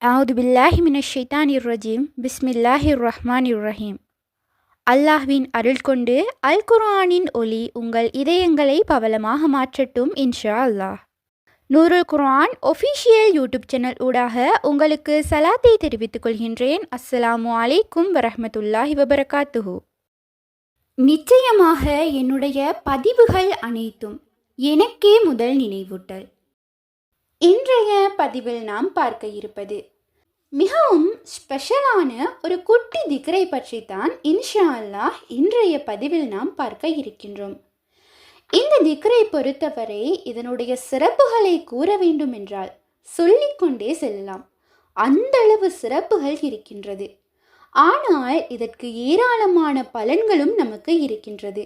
அவுது பில்லாஹி மினஷ் ஷைத்தானிர் ரஜீம் பிஸ்மில்லாஹிர் ரஹ்மானிர் ரஹீம். அல்லாஹ்வின் அருள் கொண்டு அல் குர்ஆனின் ஒளி உங்கள் இதயங்களை பவளமாக மாற்றட்டும் இன்ஷா அல்லாஹ். நூருல் குர்ஆன் ஒஃபிஷியல் யூடியூப் சேனல் ஊடாக உங்களுக்கு சலாத்தை தெரிவித்துக் கொள்கின்றேன். அஸ்ஸலாமு அலைக்கும் வரஹ்மத்துல்லாஹி வபரகாத்துஹு. நிச்சயமாக என்னுடைய பதிவுகள் அனைத்தும் எனக்கே முதல் நினைவூட்டல். இன்றைய பதிவில் நாம் பார்க்க இருப்பது மிகவும் ஸ்பெஷலான ஒரு குட்டி திக்ரை பற்றி தான் இன்ஷா அல்லாஹ் இன்றைய பதிவில் நாம் பார்க்க இருக்கின்றோம். இந்த திக்ரை பொறுத்தவரை இதனுடைய சிறப்புகளை கூற வேண்டும் என்றால் சொல்லிக்கொண்டே செல்லலாம். அந்த அளவு சிறப்புகள் இருக்கின்றது. ஆனால் இதற்கு ஏராளமான பலன்களும் நமக்கு இருக்கின்றது.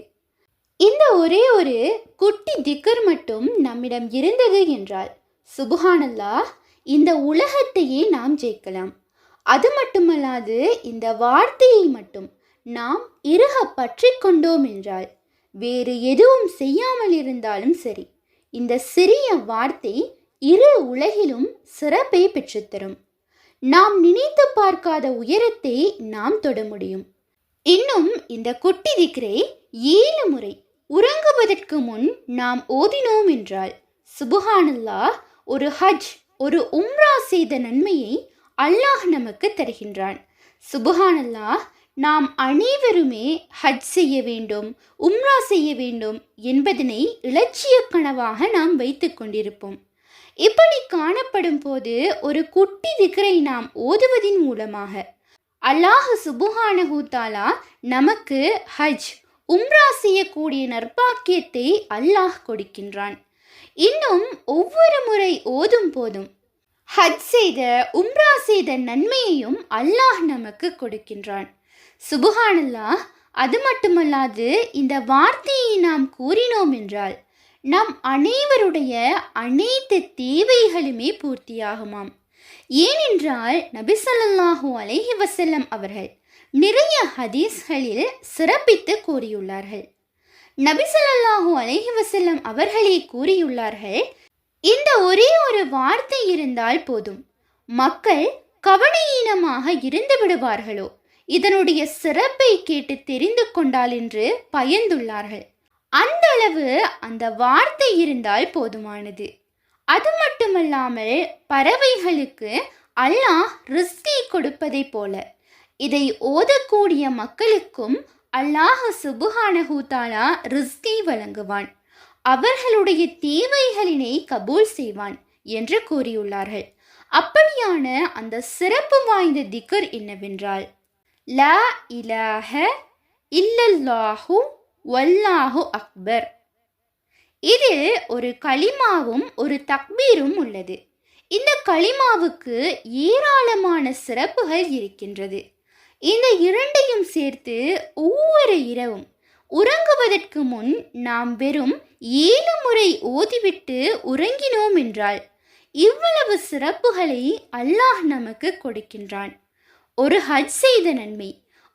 இந்த ஒரே ஒரு குட்டி திக்ர் மட்டும் நம்மிடம் இருந்தது என்றால் சுப்ஹானல்லாஹ், இந்த உலகத்தையே நாம் ஜெயிக்கலாம். அது மட்டுமல்லாது இந்த வார்த்தையை மட்டும் நாம் இறுக பற்றி கொண்டோம் என்றால் வேறு எதுவும் செய்யாமல் இருந்தாலும் சரி, இந்த சிறிய வார்த்தை இரு உலகிலும் சிறப்பை பெற்றுத்தரும். நாம் நினைத்து பார்க்காத உயரத்தை நாம் தொட முடியும். இன்னும் இந்த குட்டி திக்ரை 7 முறை உறங்குவதற்கு முன் நாம் ஓதினோம் என்றால் சுப்ஹானல்லாஹ், ஒரு ஹஜ், ஒரு உம்ரா செய்த நன்மையை அல்லாஹ் நமக்கு தருகின்றான். சுப்ஹானல்லாஹ், நாம் அனைவருமே ஹஜ் செய்ய வேண்டும், உம்ரா செய்ய வேண்டும் என்பதனை இலட்சிய கனவாக நாம் வைத்து கொண்டிருப்போம். இப்படி காணப்படும் போது ஒரு குட்டி திக்ரை நாம் ஓதுவதின் மூலமாக அல்லாஹ் சுப்ஹானஹு தஆலா நமக்கு ஹஜ், உம்ரா செய்யக்கூடிய நற்பாக்கியத்தை அல்லாஹ் கொடுக்கின்றான். இன்னும் ஒவ்வொரு முறை ஓதும் போதும் ஹஜ் செய்த, உம்ரா செய்த நன்மையையும் அல்லாஹ் நமக்கு கொடுக்கின்றான். சுப்ஹானல்லாஹ், அது மட்டுமல்லாது இந்த வார்த்தையை நாம் கூறினோம் என்றால் நம் அனைவருடைய அனைத்து தேவைகளுமே பூர்த்தியாகுமாம். ஏனென்றால் நபி ஸல்லல்லாஹு அலைஹி வஸல்லம் அவர்கள் நிறைய ஹதீஸ்களில் சிறப்பித்து கூறியுள்ளார்கள். நபி ஸல்லல்லாஹு அலைஹி வஸல்லம் அவர்களே கூறியுள்ளார்கள், இந்த ஒரே ஒரு வார்த்தை இருந்தால் போதும், மக்கள் கவனஈனமாக இருந்து விடுவார்களோ இதனுடைய சிறப்பை கேட்டு தெரிந்து கொண்டால் என்று பயந்துள்ளார்கள். அந்த அளவு அந்த வார்த்தை இருந்தால் போதுமானது. அது மட்டுமல்லாமல் பறவைகளுக்கு அல்லாஹ் ரிஸ்கை கொடுப்பதை போல இதை ஓதக்கூடிய மக்களுக்கும் அல்லாஹ் சுப்ஹானஹு தஆலா ரிஸ்கை வழங்குவான், அவர்களுடைய தேவைகளினை கபூல் செய்வான் என்று கூறியுள்ளார்கள். அப்படியான அந்த சிறப்பு வாய்ந்த திக்ர் என்னவென்றால் லா இலாஹ இல்லல்லாஹு வல்லாஹு அக்பர். இதில் ஒரு கலிமாவும் ஒரு தக்பீரும் உள்ளது. இந்த கலிமாவுக்கு ஏராளமான சிறப்புகள் இருக்கின்றது. இந்த இரண்டையும் சேர்த்து ஒவ்வொரு இரவும் உறங்குவதற்கு முன் நாம் வெறும் 7 முறை ஓதிவிட்டு உறங்கினோம் என்றால் இவ்வளவு சிறப்புகளை அல்லாஹ் நமக்கு கொடுக்கின்றான். ஒரு ஹஜ் செய்த நன்மை,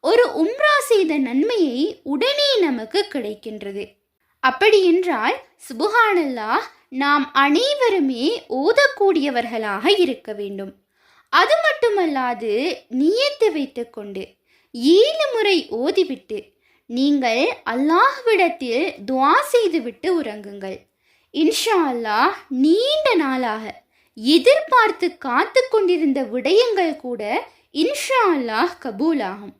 ஒரு உம்ரா செய்த நன்மையை உடனே நமக்கு கிடைக்கின்றது. அப்படி என்றால் சுப்ஹானல்லாஹ், நாம் அனைவருமே ஓதக்கூடியவர்களாக இருக்க வேண்டும். அது மட்டுமல்லாது நியத்து வைத்து கொண்டு 7 முறை ஓதிவிட்டு நீங்கள் அல்லாஹ்விடத்தில் துஆ செய்துவிட்டு உறங்குங்கள். இன்ஷா அல்லாஹ், நீண்ட நாளாக எதிர்பார்த்து காத்து கொண்டிருந்த விடயங்கள் கூட இன்ஷா அல்லாஹ் கபூலாகும்.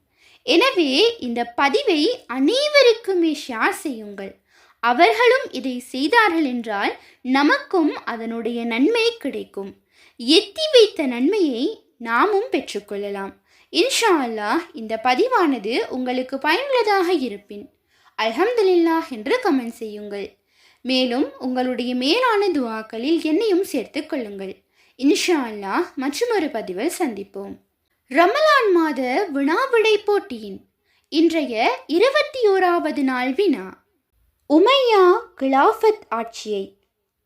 எனவே இந்த பதிவை அனைவருக்குமே ஷேர் செய்யுங்கள். அவர்களும் இதை செய்தார்கள் என்றால் நமக்கும் அதனுடைய நன்மை கிடைக்கும். எத்தி வைத்த நன்மையை நாமும் பெற்றுக்கொள்ளலாம். இன்ஷா அல்லாஹ், இந்த பதிவானது உங்களுக்கு பயனுள்ளதாக இருப்பின் அல்ஹம்துலில்லாஹ் என்று கமெண்ட் செய்யுங்கள். மேலும் உங்களுடைய மேலான துஆக்களில் என்னையும் சேர்த்து கொள்ளுங்கள். இன்ஷா அல்லாஹ், மற்றொரு பதிவில் சந்திப்போம். ரமலான் மாத வினாவிடை போட்டியின் இன்றைய 21வது நாள் வினா: உமையா கிலாஃபத் ஆட்சியை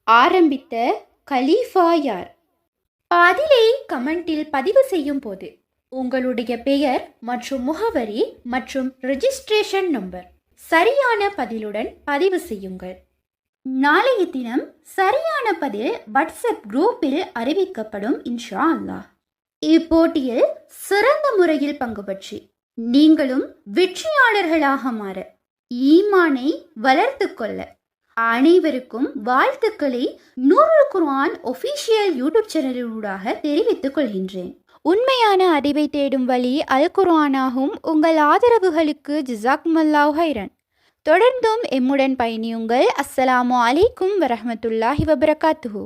ஆரம்பித்த கலீஃபா யார்? பதிலை கமெண்டில் பதிவு செய்யும் போது உங்களுடைய பெயர் மற்றும் முகவரி மற்றும் ரெஜிஸ்ட்ரேஷன் நம்பர் சரியான பதிலுடன் பதிவு செய்யுங்கள். நாளைய தினம் சரியான பதில் வாட்ஸ்அப் குரூப்பில் அறிவிக்கப்படும் இன்ஷா அல்லாஹ். இப்போட்டியில் சிறந்த முறையில் பங்கு பற்றி நீங்களும் வெற்றியாளர்களாக மாற, ஈமானை வளர்த்து கொள்ள அனைவருக்கும் வாழ்த்துக்களை நூருல் குர்ஆன் ஒஃபிஷியல் யூடியூப் சேனலிலூடாக தெரிவித்துக் கொள்கின்றேன். உண்மையான அறிவை தேடும் வழி அல் குர்ஆனாகும். உங்கள் ஆதரவுகளுக்கு ஜிசாக்குமல்லாஹு ஹைரன். தொடர்ந்தும் எம்முடன் பயணியுங்கள். அஸ்ஸலாமு அலைக்கும் வரஹ்மத்துல்லாஹி வபரகாத்துஹு.